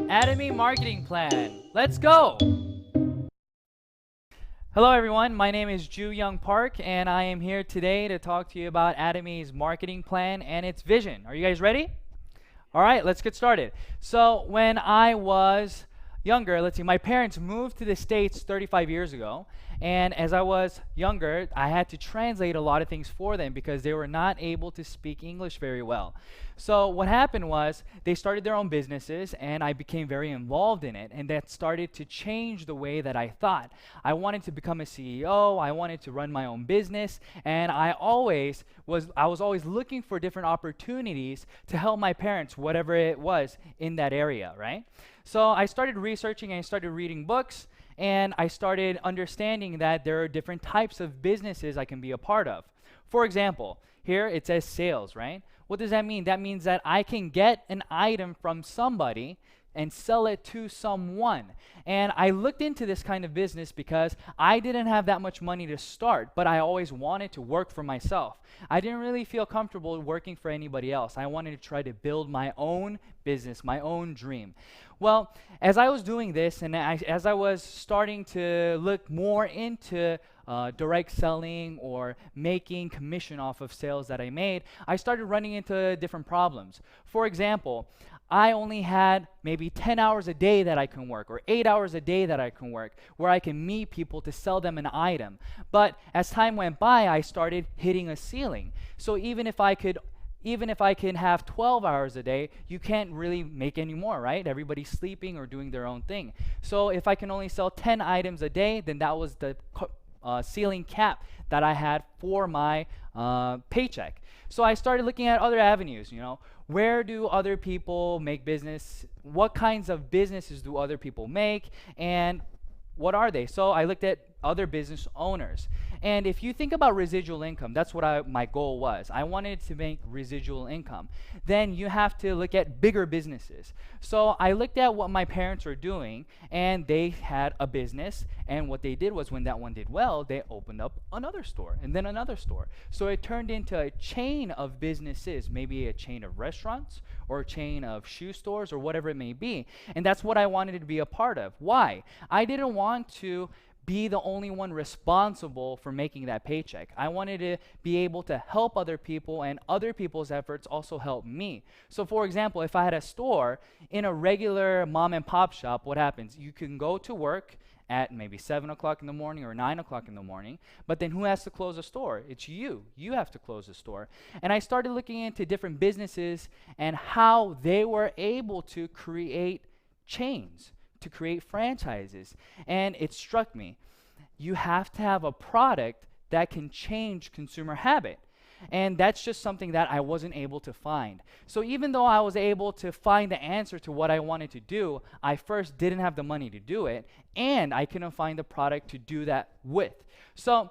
Atomy Marketing Plan. Let's go! Hello everyone, my name is Ju Young Park and I am here today to talk to you about Atomy's marketing plan and its vision. Are you guys ready? All right, let's get started. So when I was younger, my parents moved to the States 35 years ago, and as I was younger, I had to translate a lot of things for them because they were not able to speak English very well. So what happened was they started their own businesses and I became very involved in it, and that started to change the way that I thought. I wanted to become a CEO, I wanted to run my own business, and I was always looking for different opportunities to help my parents, whatever it was in that area, right? So I started researching and I started reading books, and I started understanding that there are different types of businesses I can be a part of. For example, here it says sales, right? What does that mean? That means that I can get an item from somebody and sell it to someone. And I looked into this kind of business because I didn't have that much money to start, but I always wanted to work for myself. I didn't really feel comfortable working for anybody else. I wanted to try to build my own business, my own dream. Well, as I was doing this and as I was starting to look more into direct selling or making commission off of sales that I made, I started running into different problems. For example, I only had maybe 10 hours a day that I can work, or 8 hours a day that I can work, where I can meet people to sell them an item. But as time went by, I started hitting a ceiling. So even if I can have 12 hours a day, you can't really make any more, right? Everybody's sleeping or doing their own thing. So if I can only sell 10 items a day, then that was the ceiling cap that I had for my paycheck. So I started looking at other avenues, where do other people make business? What kinds of businesses do other people make? And what are they? So I looked at other business owners. And if you think about residual income, that's what my goal was. I wanted to make residual income. Then you have to look at bigger businesses. So I looked at what my parents were doing, and they had a business, and what they did was when that one did well, they opened up another store and then another store. So it turned into a chain of businesses, maybe a chain of restaurants or a chain of shoe stores or whatever it may be. And that's what I wanted to be a part of. Why? I didn't want to be the only one responsible for making that paycheck. I wanted to be able to help other people, and other people's efforts also help me. So for example, if I had a store in a regular mom and pop shop, what happens? You can go to work at maybe 7 o'clock in the morning or 9 o'clock in the morning, but then who has to close the store? It's you. You have to close the store. And I started looking into different businesses and how they were able to create chains, to create franchises. And it struck me, you have to have a product that can change consumer habit. And that's just something that I wasn't able to find. So even though I was able to find the answer to what I wanted to do, I first didn't have the money to do it, and I couldn't find the product to do that with. So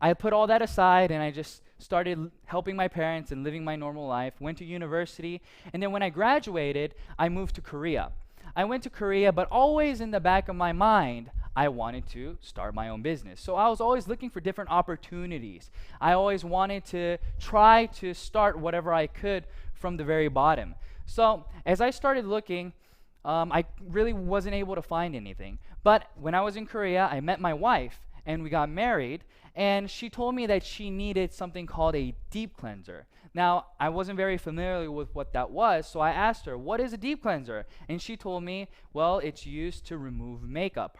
I put all that aside and I just started helping my parents and living my normal life, went to university, and then when I graduated, I moved to Korea. I went to Korea, but always in the back of my mind, I wanted to start my own business. So I was always looking for different opportunities. I always wanted to try to start whatever I could from the very bottom. So as I started looking, I really wasn't able to find anything. But when I was in Korea, I met my wife and we got married, and she told me that she needed something called a deep cleanser. Now, I wasn't very familiar with what that was, so I asked her, what is a deep cleanser? And she told me, well, it's used to remove makeup,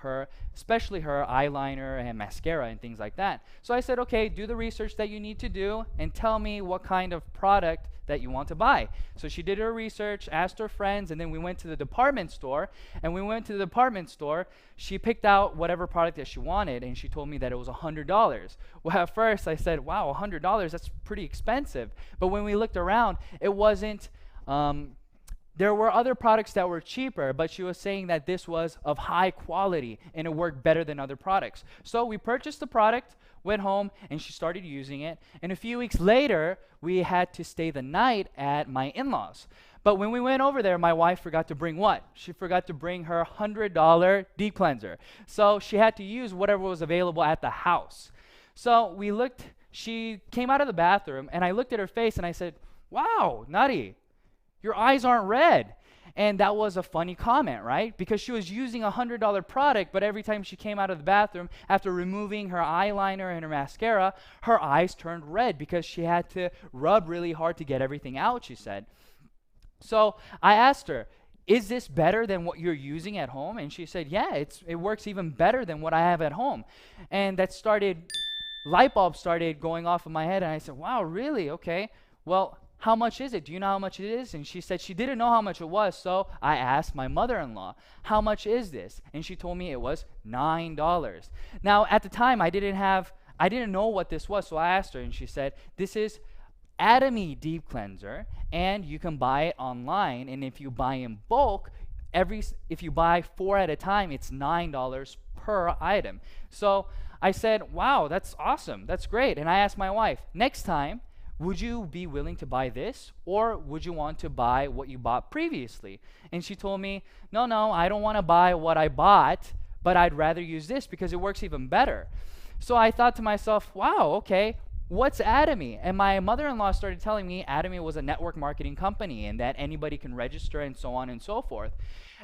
especially her eyeliner and mascara and things like that. So I said, okay, do the research that you need to do and tell me what kind of product that you want to buy. So she did her research, asked her friends, and then we went to the department store. And when we went to the department store, she picked out whatever product that she wanted, and she told me that it was $100. Well, at first I said, wow, $100, that's pretty expensive. But when we looked around, it wasn't, there were other products that were cheaper, but she was saying that this was of high quality and it worked better than other products. So we purchased the product, went home, and she started using it. And a few weeks later, we had to stay the night at my in-laws. But when we went over there, my wife forgot to bring what? She forgot to bring her $100 deep cleanser. So she had to use whatever was available at the house. So we looked, she came out of the bathroom, and I looked at her face and I said, wow, Nutty, your eyes aren't red. And that was a funny comment, right? Because she was using a $100 product, but every time she came out of the bathroom after removing her eyeliner and her mascara, her eyes turned red because she had to rub really hard to get everything out, she said. So I asked her, is this better than what you're using at home? And she said, yeah, it works even better than what I have at home. And light bulbs started going off in my head, and I said, wow, really? Okay. Well, how much is it? Do you know how much it is? And she said she didn't know how much it was, so I asked my mother-in-law, how much is this? And she told me it was $9. Now, at the time, I didn't know what this was, so I asked her, and she said, this is Atomy Deep Cleanser, and you can buy it online, and if you buy in bulk, if you buy 4 at a time, it's $9 per item. So I said, wow, that's awesome, that's great. And I asked my wife, next time, would you be willing to buy this, or would you want to buy what you bought previously? And she told me, no, I don't want to buy what I bought, but I'd rather use this because it works even better. So I thought to myself, wow, okay, what's Atomy? And my mother-in-law started telling me Atomy was a network marketing company and that anybody can register and so on and so forth.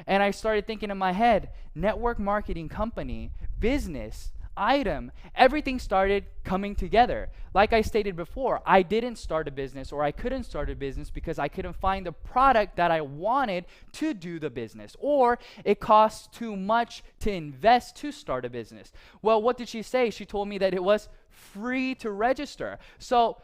And I started thinking in my head, network marketing company, business, item, everything started coming together. Like I stated before, I didn't start a business, or I couldn't start a business because I couldn't find the product that I wanted to do the business, or it costs too much to invest to start a business. Well, what did she say? She told me that it was free to register. So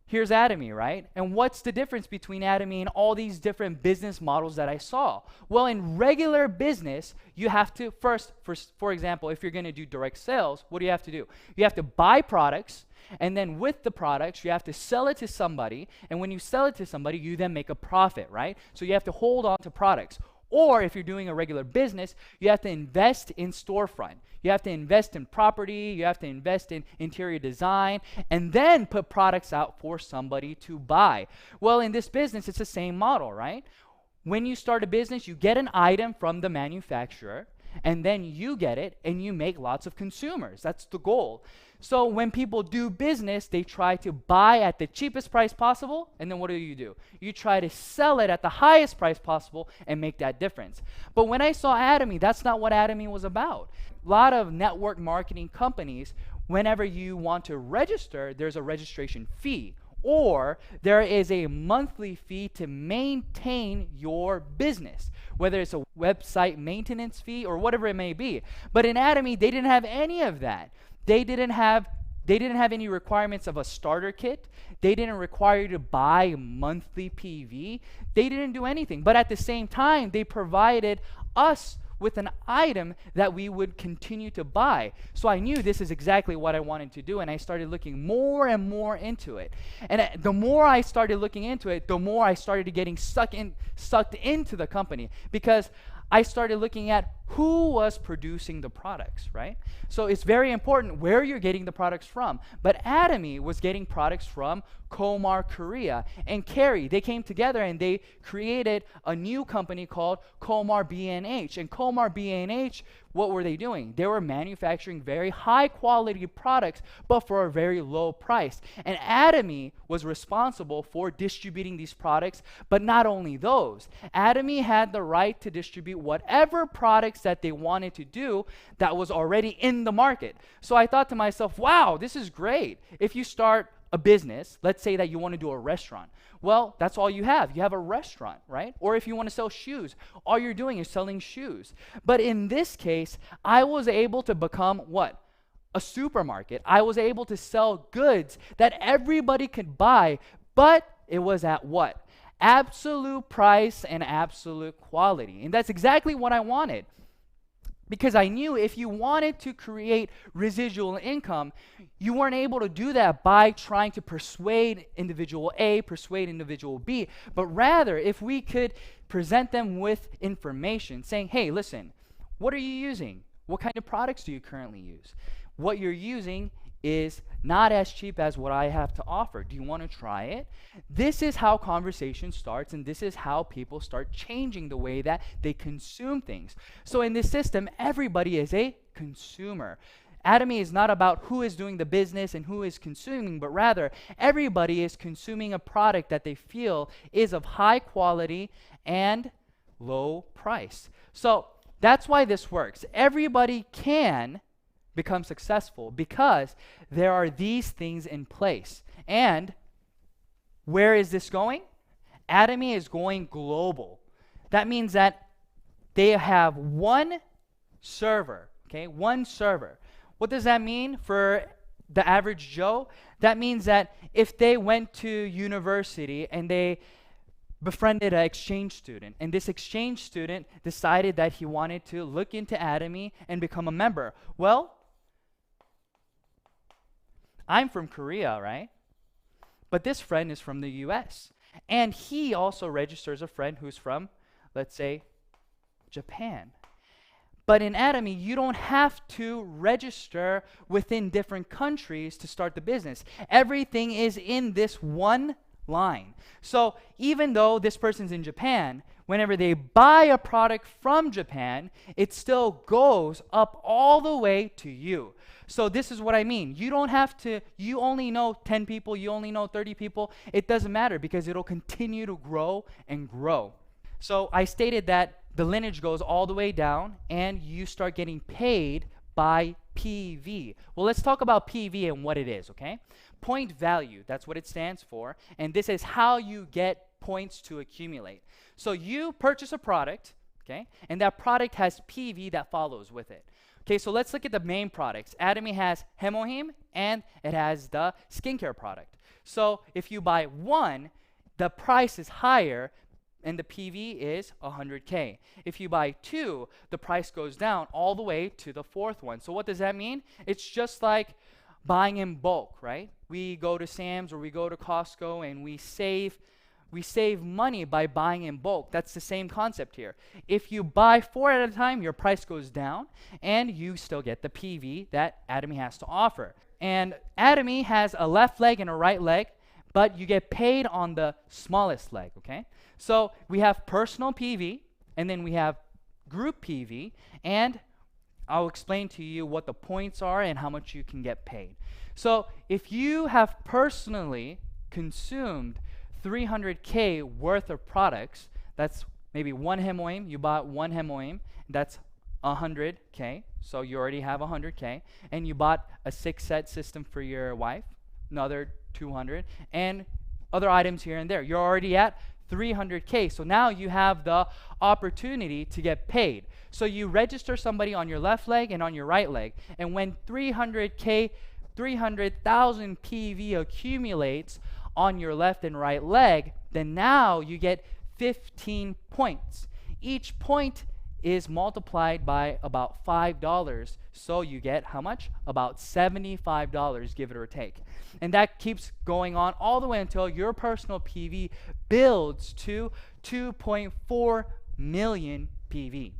here's Atomy, right? And what's the difference between Atomy and all these different business models that I saw? Well, in regular business, you have to first, for example, if you're going to do direct sales, what do you have to do? You have to buy products, and then with the products, you have to sell it to somebody, and when you sell it to somebody, you then make a profit, right? So you have to hold on to products. Or if you're doing a regular business, you have to invest in storefront. You have to invest in property, you have to invest in interior design, and then put products out for somebody to buy. Well, in this business, it's the same model, right? When you start a business, you get an item from the manufacturer, and then you get it, and you make lots of consumers. That's the goal. So when people do business, they try to buy at the cheapest price possible, and then what do? You try to sell it at the highest price possible and make that difference. But when I saw Atomy, that's not what Atomy was about. A lot of network marketing companies, whenever you want to register, there's a registration fee, or there is a monthly fee to maintain your business, whether it's a website maintenance fee or whatever it may be. But in Atomy, they didn't have any of that. They didn't have any requirements of a starter kit. They didn't require you to buy monthly PV. They didn't do anything. But at the same time, they provided us with an item that we would continue to buy. So I knew this is exactly what I wanted to do, and I started looking more and more into it. And the more I started looking into it, the more I started getting sucked into the company, because I started looking at who was producing the products, right? So it's very important where you're getting the products from. But Atomy was getting products from Komar Korea and Kerry. They came together and they created a new company called Komar B&H. And Komar B&H, what were they doing? They were manufacturing very high quality products, but for a very low price. And Atomy was responsible for distributing these products, but not only those. Atomy had the right to distribute whatever products that they wanted to do that was already in the market. So I thought to myself, wow, this is great. If you start a business, let's say that you want to do a restaurant. Well, that's all you have. You have a restaurant, right? Or if you want to sell shoes, all you're doing is selling shoes. But in this case, I was able to become what? A supermarket. I was able to sell goods that everybody could buy, but it was at what? Absolute price and absolute quality. And that's exactly what I wanted. Because I knew if you wanted to create residual income, you weren't able to do that by trying to persuade individual A, persuade individual B, but rather if we could present them with information saying, hey, listen, what are you using? What kind of products do you currently use? What you're using is not as cheap as what I have to offer. Do you want to try it? This is how conversation starts, and this is how people start changing the way that they consume things. So in this system, everybody is a consumer. Atomy is not about who is doing the business and who is consuming, but rather everybody is consuming a product that they feel is of high quality and low price. So that's why this works. Everybody can become successful because there are these things in place. And where is this going? Atomy is going global. That means that they have one server, okay? One server. What does that mean for the average Joe? That means that if they went to university and they befriended an exchange student, and this exchange student decided that he wanted to look into Atomy and become a member. Well, I'm from Korea, right? But this friend is from the US. And he also registers a friend who's from, let's say, Japan. But in Atomy, you don't have to register within different countries to start the business. Everything is in this one line. So even though this person's in Japan, whenever they buy a product from Japan, it still goes up all the way to you. So this is what I mean. You don't have to, you only know 10 people, you only know 30 people. It doesn't matter because it'll continue to grow and grow. So I stated that the lineage goes all the way down and you start getting paid by PV. Well, let's talk about PV and what it is, okay? Point value, that's what it stands for. And this is how you get points to accumulate. So you purchase a product, okay? And that product has PV that follows with it. Okay, so let's look at the main products. Atomy has Hemohim and it has the skincare product. So if you buy one, the price is higher and the PV is 100K. If you buy two, the price goes down all the way to the fourth one. So what does that mean? It's just like buying in bulk, right? We go to Sam's or we go to Costco and we save money by buying in bulk. That's the same concept here. If you buy 4 at a time, your price goes down and you still get the PV that Atomy has to offer. And Atomy has a left leg and a right leg, but you get paid on the smallest leg, okay? So we have personal PV, and then we have group PV, and I'll explain to you what the points are and how much you can get paid. So if you have personally consumed 300K worth of products, that's maybe one Hemoim, you bought one Hemoim, that's 100K, so you already have 100K, and you bought a 6-set system for your wife, another 200, and other items here and there. You're already at 300K. So now you have the opportunity to get paid. So you register somebody on your left leg and on your right leg. And when 300K, 300,000 PV accumulates on your left and right leg, then now you get 15 points. Each point is multiplied by about $5. So you get how much? About $75, give it or take. And that keeps going on all the way until your personal PV builds to 2.4 million PV.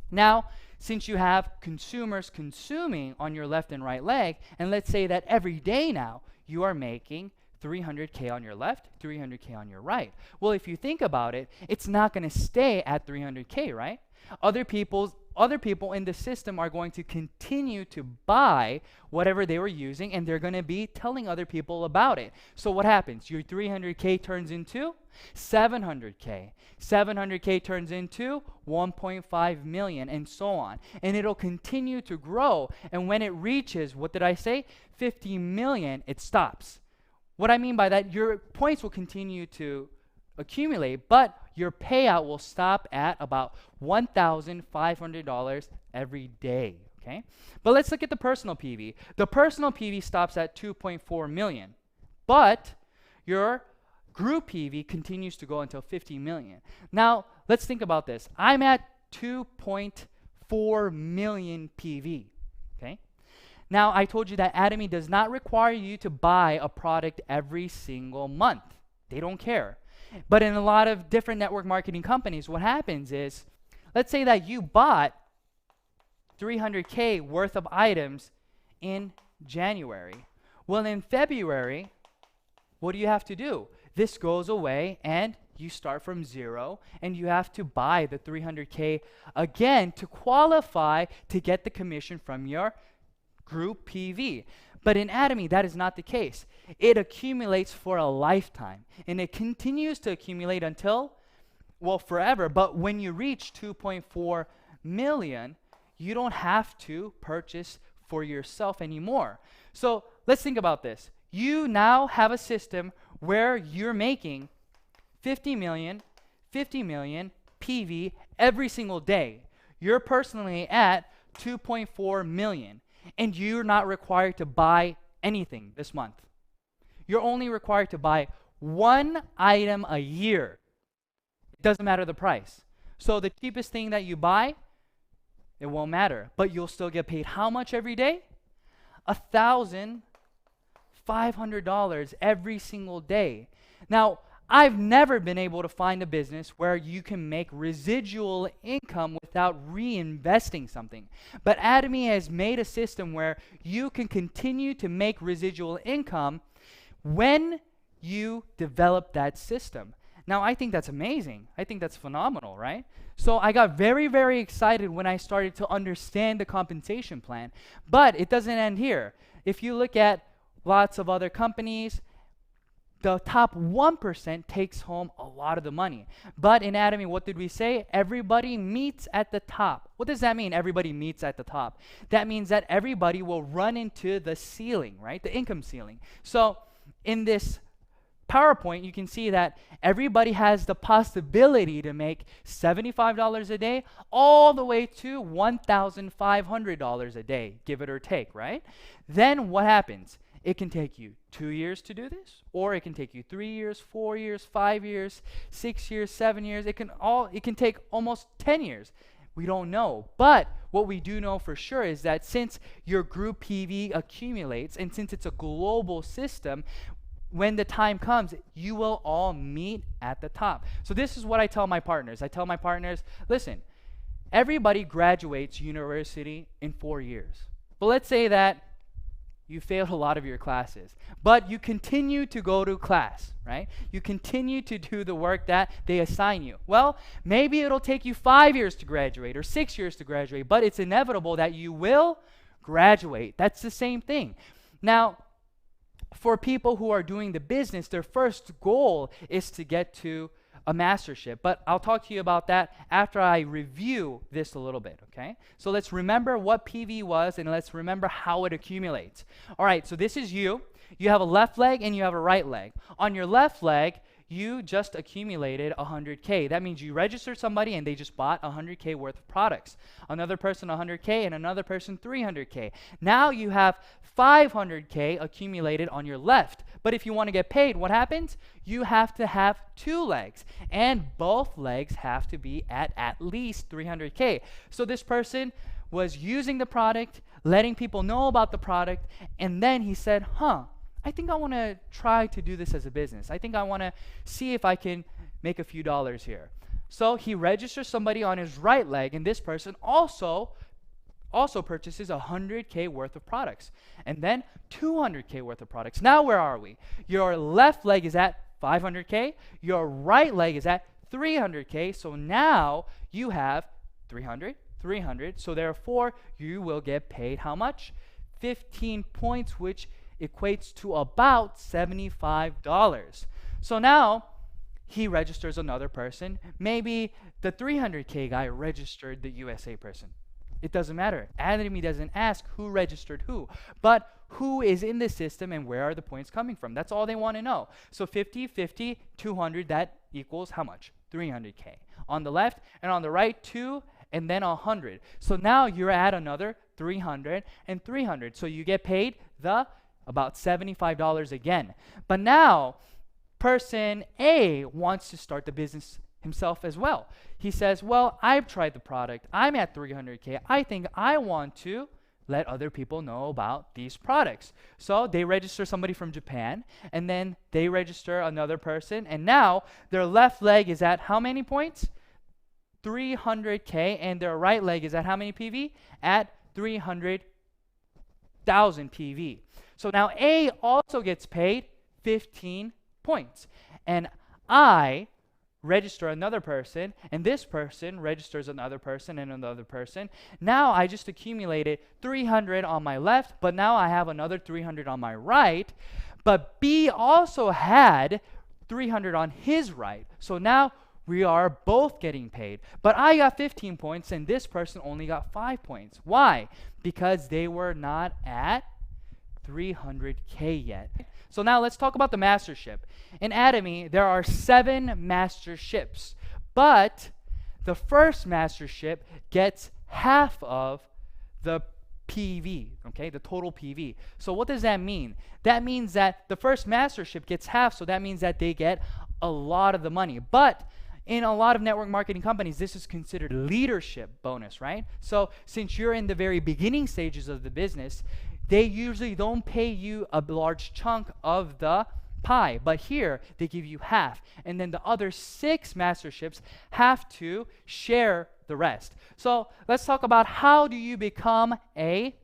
Now, since you have consumers consuming on your left and right leg, and let's say that every day now you are making 300K on your left, 300K on your right. Well, if you think about it, it's not going to stay at 300K, right? Other people in the system are going to continue to buy whatever they were using, and they're going to be telling other people about it. So what happens? Your 300K turns into 700K. 700K turns into 1.5 million, and so on. And it'll continue to grow. And when it reaches, what did I say? 50 million, it stops. What I mean by that, your points will continue to accumulate, but your payout will stop at about $1,500 every day, okay? But let's look at the personal PV. The personal PV stops at 2.4 million, but your group PV continues to go until 50 million. Now, let's think about this. I'm at 2.4 million PV, okay? Now, I told you that Atomy does not require you to buy a product every single month. They don't care. But in a lot of different network marketing companies, what happens is, let's say that you bought 300K worth of items in January. Well, in February, what do you have to do? This goes away and you start from zero and you have to buy the 300K again to qualify to get the commission from your group PV. But in Atomy, that is not the case. It accumulates for a lifetime, and it continues to accumulate until well, forever. But when you reach 2.4 million, you don't have to purchase for yourself anymore. So let's think about this. You now have a system where you're making 50 million PV every single day. You're personally at 2.4 million, and you're not required to buy anything this month. You're only required to buy one item a year. It doesn't matter the price. So the cheapest thing that you buy, it won't matter, but you'll still get paid how much every day? $1,500 every single day. Now, I've never been able to find a business where you can make residual income without reinvesting something. But Atomy has made a system where you can continue to make residual income when you develop that system. Now, I think that's amazing. I think that's phenomenal, right? So I got very, very excited when I started to understand the compensation plan. But it doesn't end here. If you look at lots of other companies, the top 1% takes home a lot of the money. But in Atomy, what did we say? Everybody meets at the top. What does that mean, everybody meets at the top? That means that everybody will run into the ceiling, right? The income ceiling. So in this PowerPoint, you can see that everybody has the possibility to make $75 a day all the way to $1,500 a day, give it or take, right? Then what happens? It can take you 2 years to do this, or it can take you 3 years, 4 years, 5 years, 6 years, 7 years. It can take almost 10 years. We don't know. But what we do know for sure is that since your group PV accumulates, and since it's a global system, when the time comes, you will all meet at the top. So this is what I tell my partners. I tell my partners, listen, everybody graduates university in 4 years. But let's say that you failed a lot of your classes, but you continue to go to class, right? You continue to do the work that they assign you. Well, maybe it'll take you 5 years to graduate or 6 years to graduate, but it's inevitable that you will graduate. That's the same thing. Now, for people who are doing the business, their first goal is to get to a mastership. But I'll talk to you about that after I review this a little bit, okay? So let's remember what PV was, and let's remember how it accumulates. All right, so this is you. You have a left leg and you have a right leg. On your left leg, you just accumulated 100K. That means you registered somebody and they just bought 100K worth of products. Another person 100K and another person 300K. Now you have 500K accumulated on your left. But if you want to get paid, what happens? You have to have 2 legs, and both legs have to be at least 300K. So this person was using the product, letting people know about the product, and then he said, I think I want to try to do this as a business. I think I want to see if I can make a few dollars here. So he registers somebody on his right leg, and this person also purchases 100K worth of products, and then 200K worth of products. Now where are we? Your left leg is at 500K, your right leg is at 300K, so now you have 300, so therefore you will get paid how much? 15 points, which equates to about $75. So now he registers another person. Maybe the 300K guy registered the USA person. It doesn't matter. Atomy doesn't ask who registered who, but who is in the system and where are the points coming from. That's all they want to know. So 50, 50, 200, that equals how much? 300K. On the left and on the right, 2 and then 100. So now you're at another 300 and 300. So you get paid about $75 again. But now person A wants to start the business himself as well. He says, well, I've tried the product. I'm at 300K. I think I want to let other people know about these products. So they register somebody from Japan, and then they register another person, and now their left leg is at how many points? 300K, and their right leg is at how many PV? At 300,000 PV. So now A also gets paid 15 points, and I register another person, and this person registers another person and another person. Now I just accumulated 300 on my left, but now I have another 300 on my right. But B also had 300 on his right. So now we are both getting paid. But I got 15 points and this person only got 5 points. Why? Because they were not at 300K yet. So now let's talk about the mastership. In Atomy, there are 7 masterships, but the first mastership gets half of the PV, okay, the total PV. So what does that mean? That means that the first mastership gets half, so that means that they get a lot of the money. But in a lot of network marketing companies, this is considered leadership bonus, right? So since you're in the very beginning stages of the business, they usually don't pay you a large chunk of the pie, but here they give you half, and then the other 6 masterships have to share the rest. So let's talk about how do you become a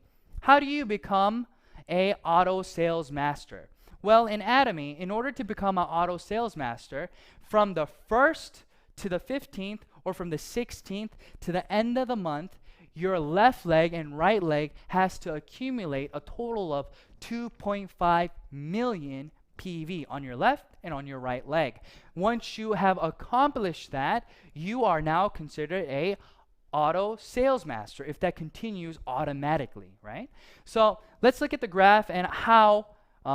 auto sales master. Well, in Atomy, in order to become an auto sales master, from the 1st to the 15th or from the 16th to the end of the month, your left leg and right leg has to accumulate a total of 2.5 million PV on your left and on your right leg. Once you have accomplished that, you are now considered a auto sales master if that continues automatically, right? So let's look at the graph and how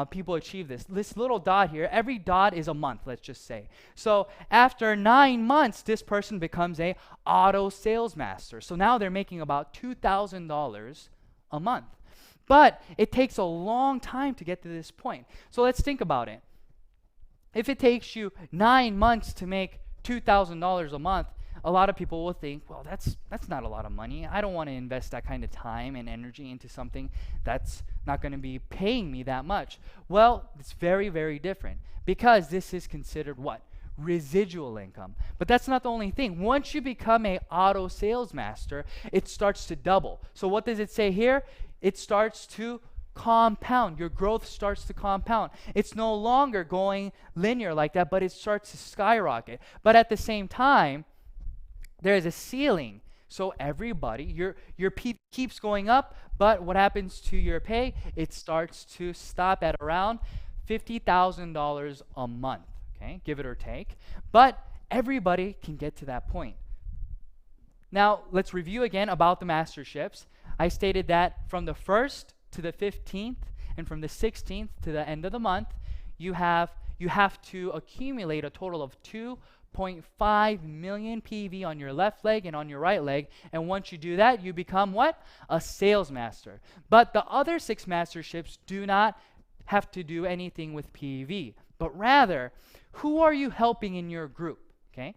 people achieve this. This little dot here, every dot is a month, let's just say. So after 9 months, this person becomes a auto sales master. So now they're making about $2,000 a month. But it takes a long time to get to this point. So let's think about it. If it takes you 9 months to make $2,000 a month, a lot of people will think, well, that's not a lot of money. I don't want to invest that kind of time and energy into something that's not going to be paying me that much. Well, it's very, very different because this is considered what? Residual income. But that's not the only thing. Once you become a auto sales master, it starts to double. So what does it say here? It starts to compound. Your growth starts to compound. It's no longer going linear like that, but it starts to skyrocket. But at the same time, there is a ceiling. So everybody, your pay keeps going up, but what happens to your pay? It starts to stop at around $50,000 a month, okay, give it or take. But everybody can get to that point. Now, let's review again about the masterships. I stated that from the 1st to the 15th and from the 16th to the end of the month, you have to accumulate a total of 2.5 million PV on your left leg and on your right leg. And once you do that, you become what? A sales master. But the other 6 masterships do not have to do anything with PV, but rather, who are you helping in your group? Okay.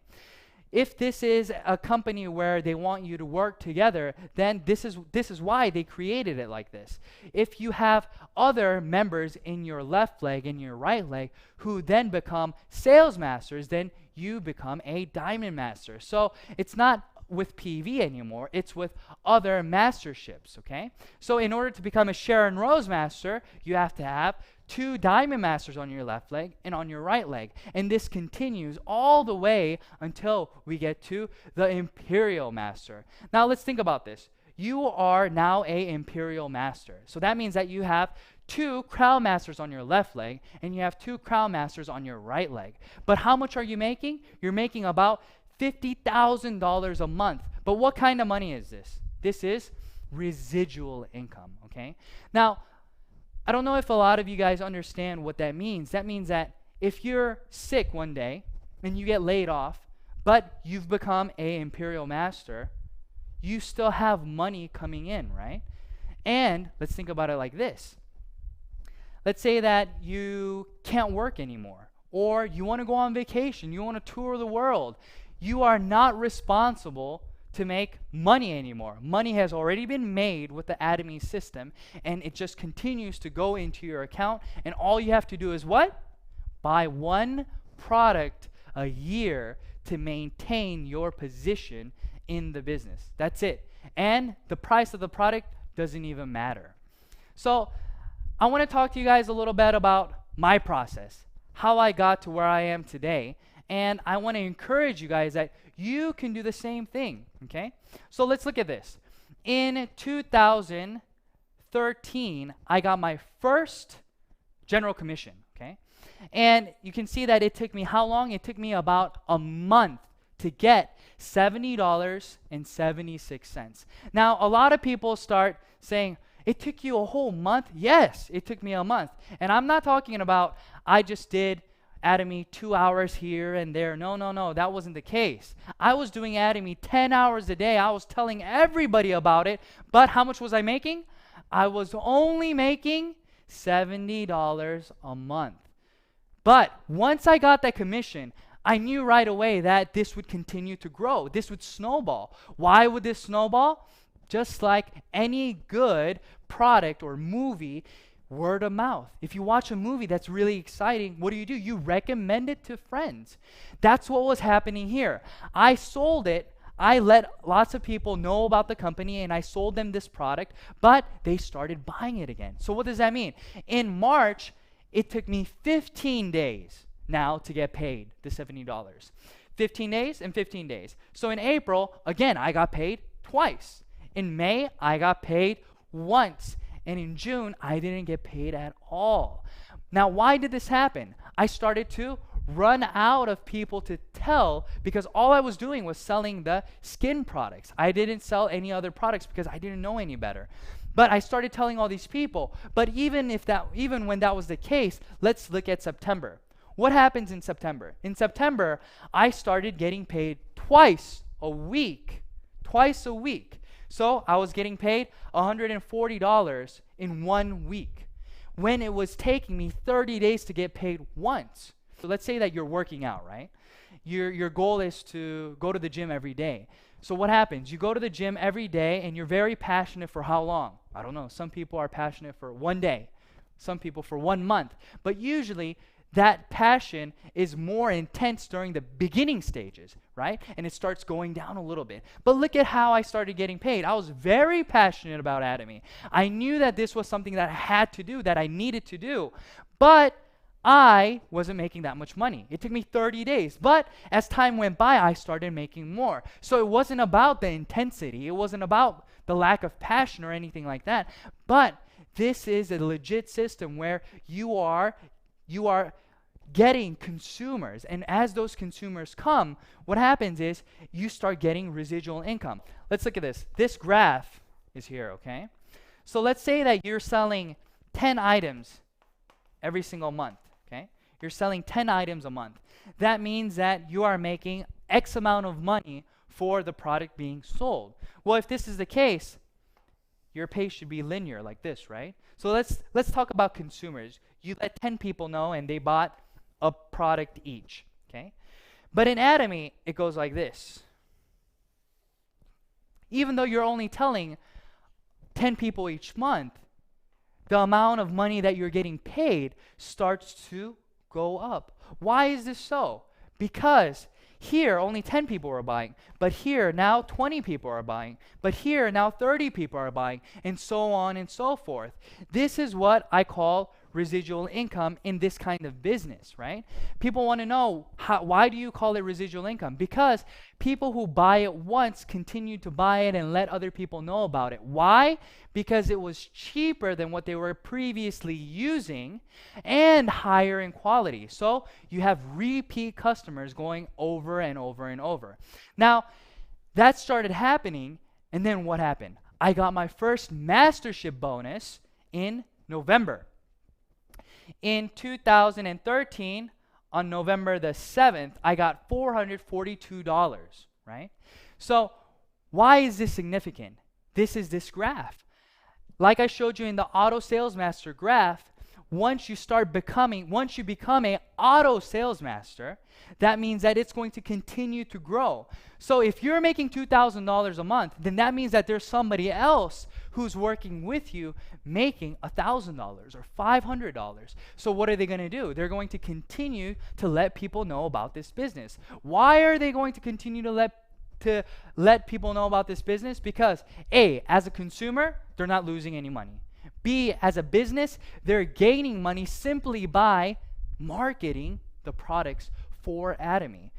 If this is a company where they want you to work together, then this is why they created it like this. If you have other members in your left leg and your right leg who then become sales masters, then you become a diamond master. So it's not with PV anymore, it's with other masterships, okay? So in order to become a Sharon Rose master, you have to have 2 diamond masters on your left leg and on your right leg. And this continues all the way until we get to the Imperial Master. Now let's think about this. You are now a Imperial Master. So that means that you have 2 Crown Masters on your left leg and you have 2 Crown Masters on your right leg. But how much are you making? You're making about $50,000 a month. But what kind of money is this? This is residual income, okay? Now, I don't know if a lot of you guys understand what that means. That means that if you're sick one day and you get laid off, but you've become a Imperial Master, you still have money coming in, right? And let's think about it like this. Let's say that you can't work anymore, or you want to go on vacation, you want to tour the world. You are not responsible to make money anymore. Money has already been made with the Atomy system, and it just continues to go into your account, and all you have to do is what? Buy 1 product a year to maintain your position in the business. That's it. And the price of the product doesn't even matter. So I want to talk to you guys a little bit about my process, how I got to where I am today, and I want to encourage you guys that you can do the same thing, okay? So let's look at this. In 2013, I got my first general commission, okay? And you can see that it took me how long? It took me about a month to get $70.76. Now, a lot of people start saying, it took you a whole month? Yes, it took me a month. And I'm not talking about I just did Atomy 2 hours here and there. No, that wasn't the case. I was doing Atomy 10 hours a day. I was telling everybody about it. But how much was I making? I was only making $70 a month. But once I got that commission, I knew right away that this would continue to grow. This would snowball. Why would this snowball? Just like any good product or movie, word of mouth. If you watch a movie that's really exciting, what do? You recommend it to friends. That's what was happening here. I sold it. I let lots of people know about the company and I sold them this product, but they started buying it again. So what does that mean? In March, it took me 15 days now to get paid the $70. 15 days and 15 days. So in April, again, I got paid twice. In May, I got paid once. And in June, I didn't get paid at all. Now, why did this happen? I started to run out of people to tell because all I was doing was selling the skin products. I didn't sell any other products because I didn't know any better. But I started telling all these people. But even when that was the case, let's look at September. What happens in September? In September, I started getting paid twice a week. Twice a week. So I was getting paid $140 in 1 week when it was taking me 30 days to get paid once. So let's say that you're working out, right? Your goal is to go to the gym every day. So what happens? You go to the gym every day and you're very passionate for how long? I don't know. Some people are passionate for 1 day. Some people for 1 month. But usually that passion is more intense during the beginning stages, right? And it starts going down a little bit. But look at how I started getting paid. I was very passionate about Atomy. I knew that this was something that I had to do, that I needed to do. But I wasn't making that much money. It took me 30 days. But as time went by, I started making more. So it wasn't about the intensity. It wasn't about the lack of passion or anything like that. But this is a legit system where you are getting consumers, and as those consumers come, what happens is you start getting residual income. Let's look at this. This graph is here, okay? So let's say that you're selling 10 items every single month, okay? You're selling 10 items a month. That means that you are making X amount of money for the product being sold. Well, if this is the case, your pay should be linear like this, right? So let's talk about consumers. You let 10 people know and they bought a product each, okay? But in Atomy, it goes like this. Even though you're only telling 10 people each month, the amount of money that you're getting paid starts to go up. Why is this so? Because here, only 10 people are buying, but here, now 20 people are buying, but here, now 30 people are buying, and so on and so forth. This is what I call residual income in this kind of business, right? People want to know, why do you call it residual income? Because people who buy it once continue to buy it and let other people know about it. Why? Because it was cheaper than what they were previously using and higher in quality. So you have repeat customers going over and over and over. Now, that started happening, and then what happened? I got my first mastership bonus in November. In 2013, on November the 7th, I got $442, right? So why is this significant? This is this graph. Like I showed you in the auto sales master graph, once you become an auto sales master, that means that it's going to continue to grow. So if you're making $2,000 a month, then that means that there's somebody else who's working with you making $1,000 or $500. So what are they going to do? They're going to continue to let people know about this business. Why are they going to continue to let people know about this business? Because A, as a consumer, they're not losing any money. B, as a business, they're gaining money simply by marketing the products for Atomy.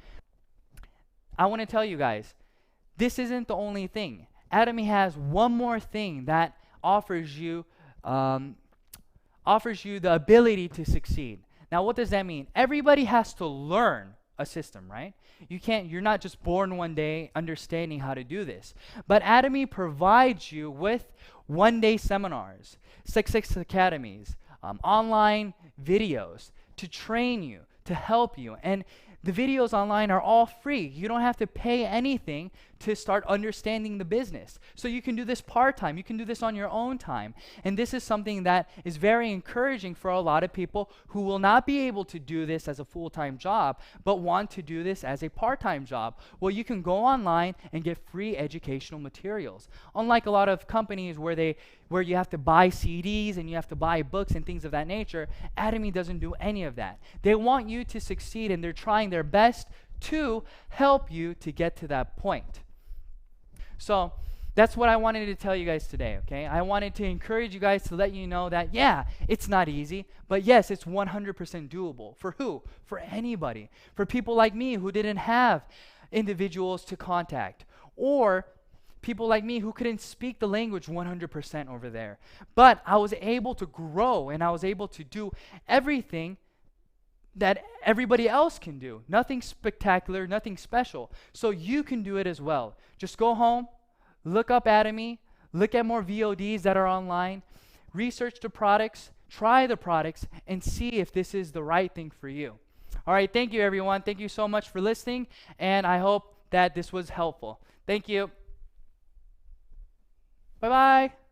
I want to tell you guys, this isn't the only thing. Atomy has one more thing that offers you the ability to succeed. Now, what does that mean? Everybody has to learn a system, right? You're not just born one day understanding how to do this. But Atomy provides you with one-day seminars, 6 academies, online videos to train you, to help you. And the videos online are all free. You don't have to pay anything to start understanding the business. So you can do this part-time. You can do this on your own time. And this is something that is very encouraging for a lot of people who will not be able to do this as a full-time job, but want to do this as a part-time job. Well, you can go online and get free educational materials. Unlike a lot of companies where you have to buy CDs and you have to buy books and things of that nature, Atomy doesn't do any of that. They want you to succeed, and they're trying their best to help you to get to that point. So that's what I wanted to tell you guys today, okay? I wanted to encourage you guys to let you know that, yeah, it's not easy, but yes, it's 100% doable. For who? For anybody. For people like me who didn't have individuals to contact, or people like me who couldn't speak the language 100% over there. But I was able to grow, and I was able to do everything that everybody else can do. Nothing spectacular, nothing special. So you can do it as well. Just go home, look up Atomy, look at more VODs that are online, research the products, try the products, and see if this is the right thing for you. All right, thank you everyone. Thank you so much for listening, and I hope that this was helpful. Thank you. Bye-bye.